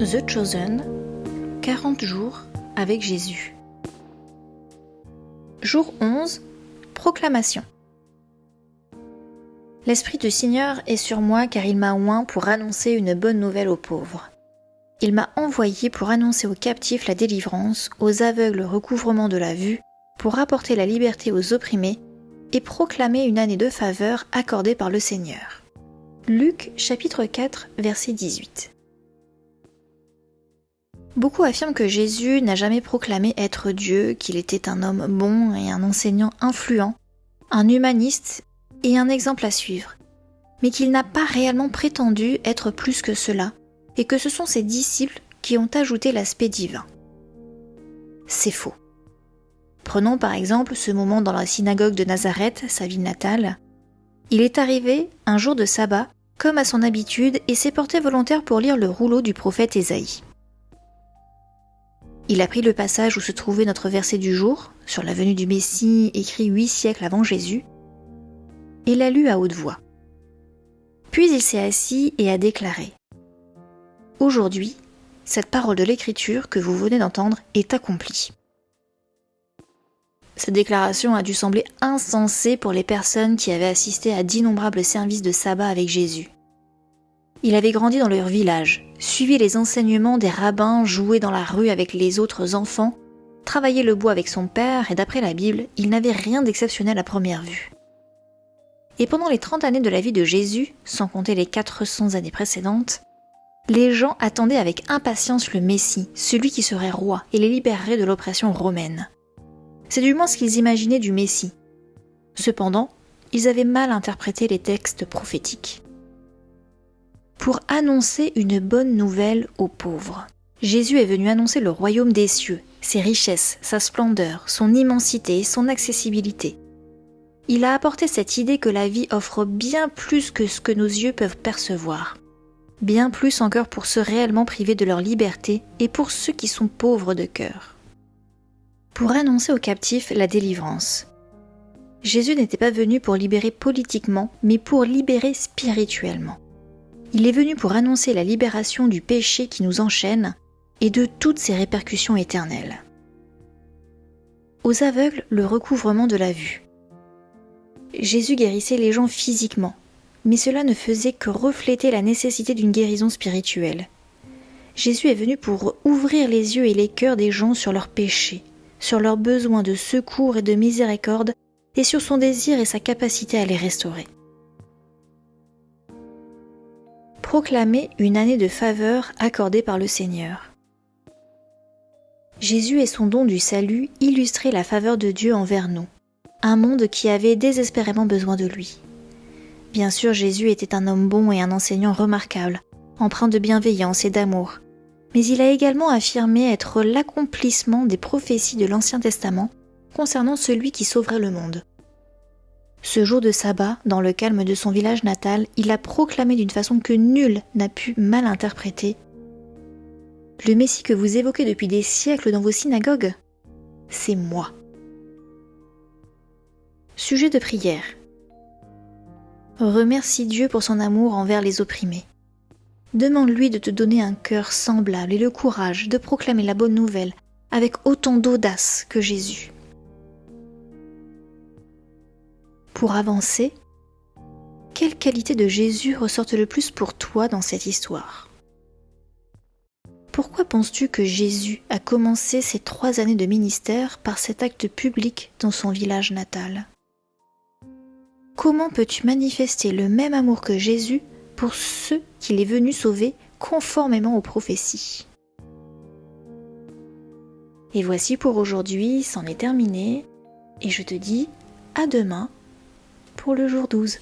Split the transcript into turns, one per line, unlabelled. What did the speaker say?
The Chosen, 40 jours avec Jésus. Jour 11, proclamation. L'Esprit du Seigneur est sur moi car il m'a oint pour annoncer une bonne nouvelle aux pauvres. Il m'a envoyé pour annoncer aux captifs la délivrance, aux aveugles le recouvrement de la vue, pour apporter la liberté aux opprimés et proclamer une année de faveur accordée par le Seigneur. Luc chapitre 4 verset 18. Beaucoup affirment que Jésus n'a jamais proclamé être Dieu, qu'il était un homme bon et un enseignant influent, un humaniste et un exemple à suivre, mais qu'il n'a pas réellement prétendu être plus que cela, et que ce sont ses disciples qui ont ajouté l'aspect divin. C'est faux. Prenons par exemple ce moment dans la synagogue de Nazareth, sa ville natale. Il est arrivé un jour de sabbat, comme à son habitude, et s'est porté volontaire pour lire le rouleau du prophète Ésaïe. Il a pris le passage où se trouvait notre verset du jour, sur la venue du Messie, écrit 8 siècles avant Jésus, et l'a lu à haute voix. Puis il s'est assis et a déclaré : « Aujourd'hui, cette parole de l'Écriture que vous venez d'entendre est accomplie. » Cette déclaration a dû sembler insensée pour les personnes qui avaient assisté à d'innombrables services de sabbat avec Jésus. Il avait grandi dans leur village, suivi les enseignements des rabbins, joué dans la rue avec les autres enfants, travaillé le bois avec son père et d'après la Bible, il n'avait rien d'exceptionnel à première vue. Et pendant les 30 années de la vie de Jésus, sans compter les 400 années précédentes, les gens attendaient avec impatience le Messie, celui qui serait roi et les libérerait de l'oppression romaine. C'est du moins ce qu'ils imaginaient du Messie. Cependant, ils avaient mal interprété les textes prophétiques. Pour annoncer une bonne nouvelle aux pauvres, Jésus est venu annoncer le royaume des cieux, ses richesses, sa splendeur, son immensité et son accessibilité. Il a apporté cette idée que la vie offre bien plus que ce que nos yeux peuvent percevoir. Bien plus encore pour ceux réellement privés de leur liberté et pour ceux qui sont pauvres de cœur. Pour annoncer aux captifs la délivrance. Jésus n'était pas venu pour libérer politiquement, mais pour libérer spirituellement. Il est venu pour annoncer la libération du péché qui nous enchaîne et de toutes ses répercussions éternelles. Aux aveugles, le recouvrement de la vue. Jésus guérissait les gens physiquement, mais cela ne faisait que refléter la nécessité d'une guérison spirituelle. Jésus est venu pour ouvrir les yeux et les cœurs des gens sur leurs péchés, sur leurs besoins de secours et de miséricorde, et sur son désir et sa capacité à les restaurer. Proclamer une année de faveur accordée par le Seigneur. Jésus et son don du salut illustraient la faveur de Dieu envers nous, un monde qui avait désespérément besoin de lui. Bien sûr, Jésus était un homme bon et un enseignant remarquable, empreint de bienveillance et d'amour, mais il a également affirmé être l'accomplissement des prophéties de l'Ancien Testament concernant celui qui sauverait le monde. Ce jour de sabbat, dans le calme de son village natal, il a proclamé d'une façon que nul n'a pu mal interpréter : « Le Messie que vous évoquez depuis des siècles dans vos synagogues, c'est moi. » Sujet de prière. Remercie Dieu pour son amour envers les opprimés. Demande-lui de te donner un cœur semblable et le courage de proclamer la bonne nouvelle avec autant d'audace que Jésus. Pour avancer, quelles qualités de Jésus ressortent le plus pour toi dans cette histoire ? Pourquoi penses-tu que Jésus a commencé ses 3 années de ministère par cet acte public dans son village natal ? Comment peux-tu manifester le même amour que Jésus pour ceux qu'il est venu sauver conformément aux prophéties ? Et voici pour aujourd'hui, c'en est terminé, et je te dis à demain pour le jour 12.